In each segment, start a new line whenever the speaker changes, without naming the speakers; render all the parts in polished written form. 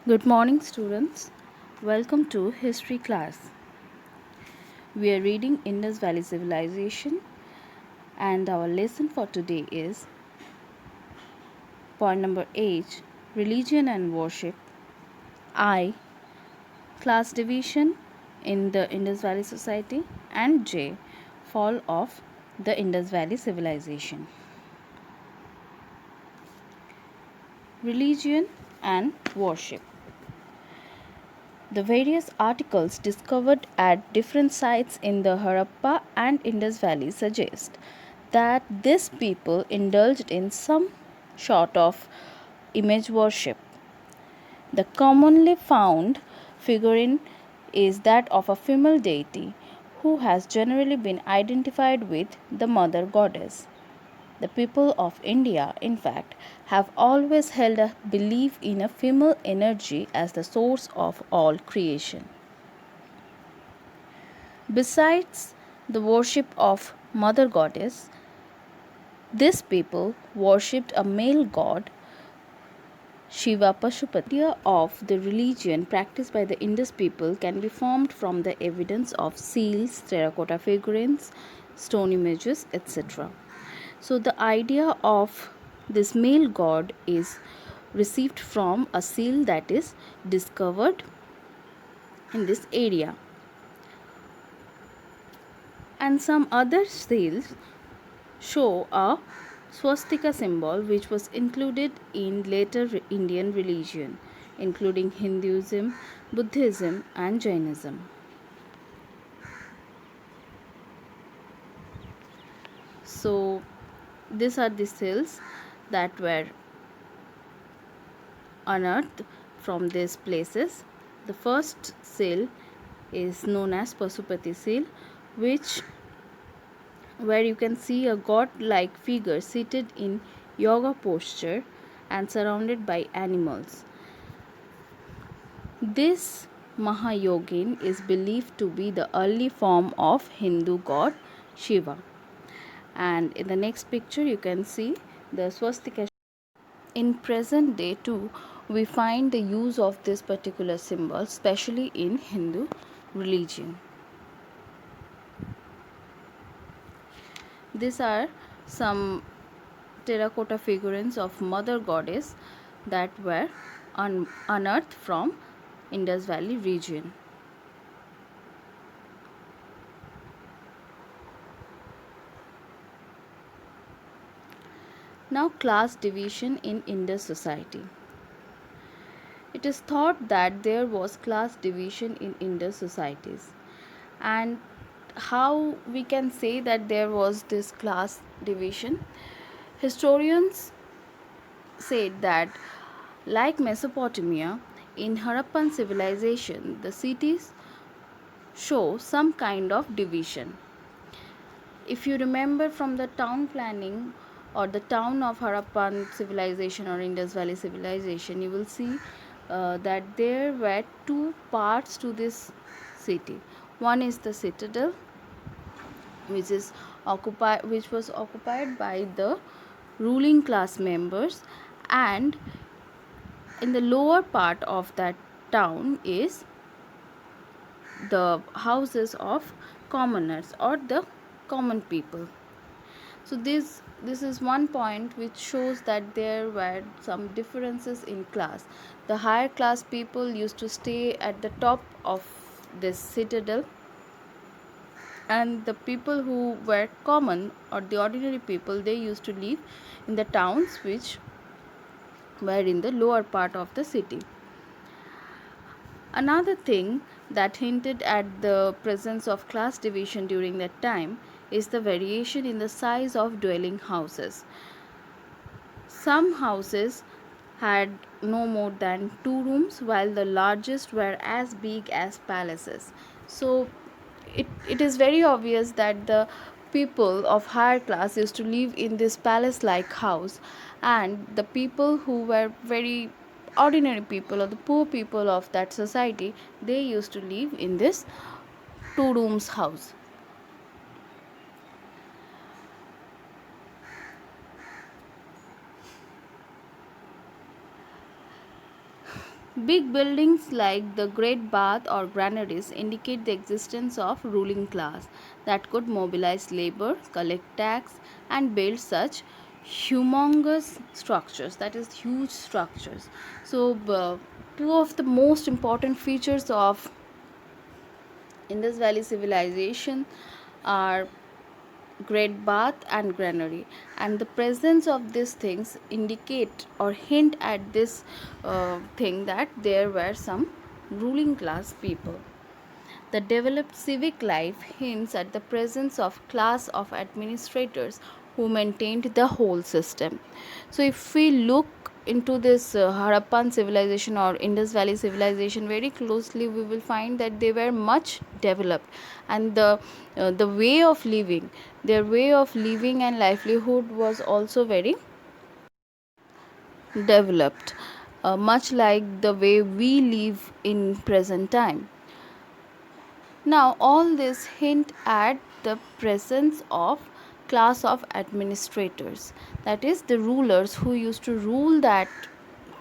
Good morning, students. Welcome to History class. We are reading Indus Valley Civilization, and our lesson for today is point number 8 Religion and Worship, I Class Division in the Indus Valley Society, and J Fall of the Indus Valley Civilization. Religion and Worship. The various articles discovered at different sites in the Harappa and Indus Valley suggest that these people indulged in some sort of image worship. The commonly found figurine is that of a female deity who has generally been identified with the mother goddess. The people of India, in fact, have always held a belief in a female energy as the source of all creation. Besides the worship of Mother Goddess, these people worshipped a male god, Shiva Pashupati. The idea of the religion practiced by the Indus people can be formed from the evidence of seals, terracotta figurines, stone images, etc. So, the idea of this male god is received from a seal that is discovered in this area, and some other seals show a swastika symbol which was included in later Indian religion, including Hinduism, Buddhism, and Jainism. So, these are the seals that were unearthed from these places. The first seal is known as Pasupati seal, which where you can see a god-like figure seated in yoga posture and surrounded by animals. This Mahayogin is believed to be the early form of Hindu god Shiva. And in the next picture you can see the swastika. In present day too, we find the use of this particular symbol, especially in Hindu religion. These are some terracotta figurines of Mother Goddess that were unearthed from Indus Valley region. Now, class division in Indus society. It is thought that there was class division in Indus societies, and how we can say that there was this class division. Historians said that, like Mesopotamia, in Harappan civilization, the cities show some kind of division. If you remember from the town planning or the town of Harappan civilization or Indus Valley civilization, you will see that there were two parts to this city. One is the citadel, which was occupied by the ruling class members, and in the lower part of that town is the houses of commoners or the common people. So this is one point which shows that there were some differences in class. The higher class people used to stay at the top of this citadel, and the people who were common or the ordinary people, they used to live in the towns which were in the lower part of the city. Another thing that hinted at the presence of class division during that time is the variation in the size of dwelling houses. Some houses had no more than 2 rooms, while the largest were as big as palaces. So it is very obvious that the people of higher class used to live in this palace like house, and the people who were very ordinary people or the poor people of that society, they used to live in this 2 rooms house. Big buildings like the Great Bath or granaries indicate the existence of ruling class that could mobilize labor, collect tax, and build such humongous structures, that is huge structures. So two of the most important features of Indus Valley civilization are Great Bath and granary, and the presence of these things indicate or hint at this thing that there were some ruling class people. The developed civic life hints at the presence of class of administrators who maintained the whole system. So if we look into this Harappan civilization or Indus Valley civilization very closely, we will find that they were much developed, and the way of living, their way of living and livelihood was also very developed, much like the way we live in present time. Now, all this hint at the presence of class of administrators, that is, the rulers who used to rule that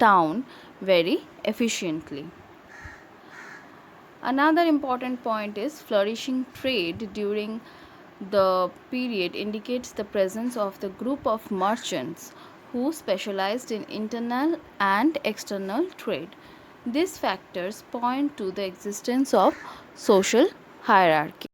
town very efficiently. Another important point is flourishing trade during the period indicates the presence of the group of merchants who specialized in internal and external trade. These factors point to the existence of social hierarchy.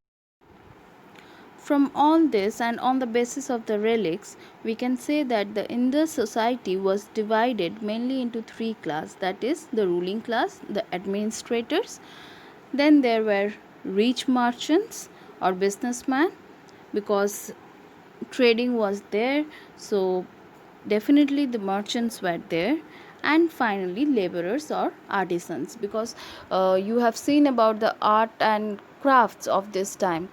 From all this and on the basis of the relics, we can say that the Indus society was divided mainly into three classes, that is, the ruling class, the administrators, then there were rich merchants or businessmen, because trading was there, so definitely the merchants were there, and finally laborers or artisans, because you have seen about the art and crafts of this time,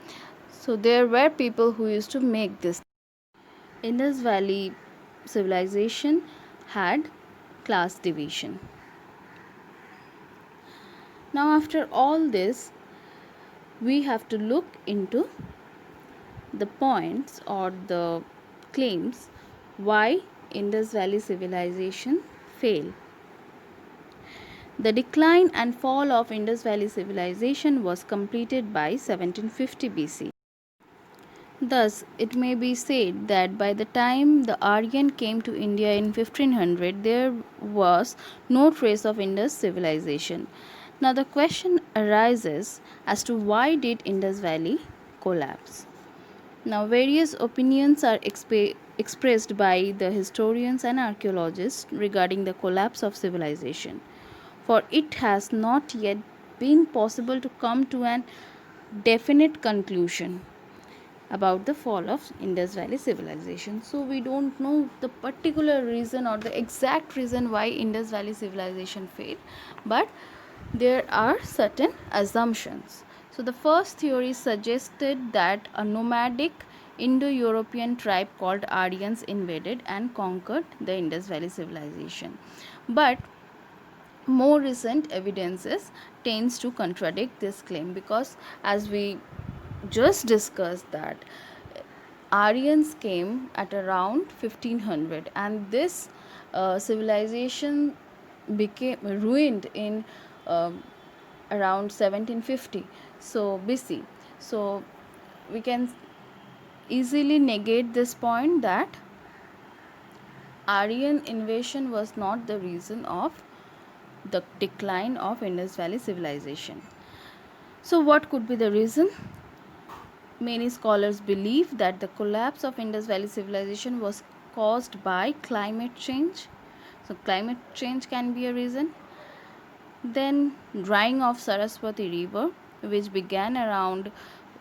so there were people who used to make this. Indus Valley civilization had class division. Now after all this, we have to look into the points or the claims why Indus Valley civilization failed. The decline and fall of Indus Valley civilization was completed by 1750 BC. Thus, it may be said that by the time the Aryan came to India in 1500, there was no trace of Indus civilization. Now, the question arises as to why did Indus Valley collapse? Now, various opinions are expressed by the historians and archaeologists regarding the collapse of civilization, for it has not yet been possible to come to an definite conclusion about the fall of Indus Valley civilization. So, we don't know the particular reason or the exact reason why Indus Valley civilization failed, but there are certain assumptions. So, the first theory suggested that a nomadic Indo European tribe called Aryans invaded and conquered the Indus Valley civilization. But more recent evidences tends to contradict this claim, because as we just discussed that Aryans came at around 1500, and this civilization became ruined in around 1750, so BC. So we can easily negate this point that Aryan invasion was not the reason of the decline of Indus Valley civilization. So what could be the reason? Many scholars believe that the collapse of Indus Valley civilization was caused by climate change. So climate change can be a reason. Then drying of Saraswati river, which began around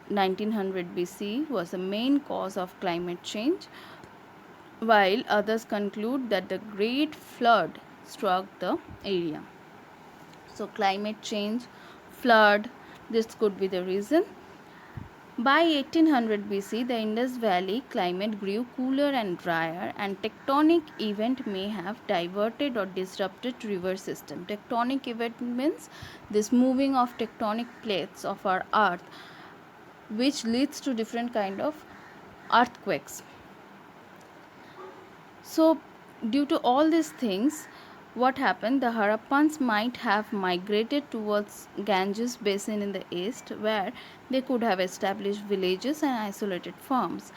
1900 BC, was the main cause of climate change, while others conclude that the great flood struck the area. So climate change, flood, this could be the reason. By 1800 BC, the Indus Valley climate grew cooler and drier, and tectonic event may have diverted or disrupted river system. Tectonic event means this moving of tectonic plates of our earth, which leads to different kind of earthquakes. So due to all these things, what happened, the Harappans might have migrated towards Ganges basin in the east, where they could have established villages and isolated farms.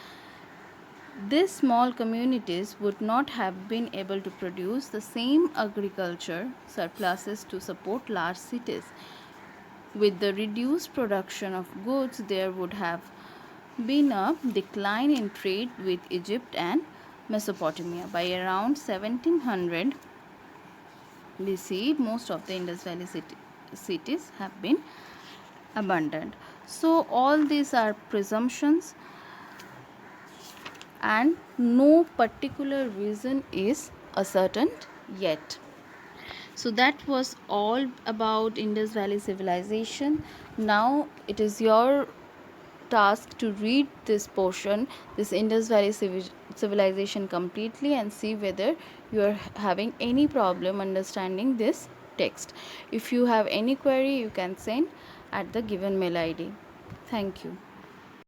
These small communities would not have been able to produce the same agriculture surpluses to support large cities. With the reduced production of goods, there would have been a decline in trade with Egypt and Mesopotamia. By around 1700 BC, most of the Indus Valley cities have been abandoned. So, all these are presumptions, and no particular reason is ascertained yet. So that was all about Indus Valley civilization. Now it is your task to read this portion, this Indus Valley civilization completely, and see whether you are having any problem understanding this text. If you have any query, you can send at the given mail ID. Thank you.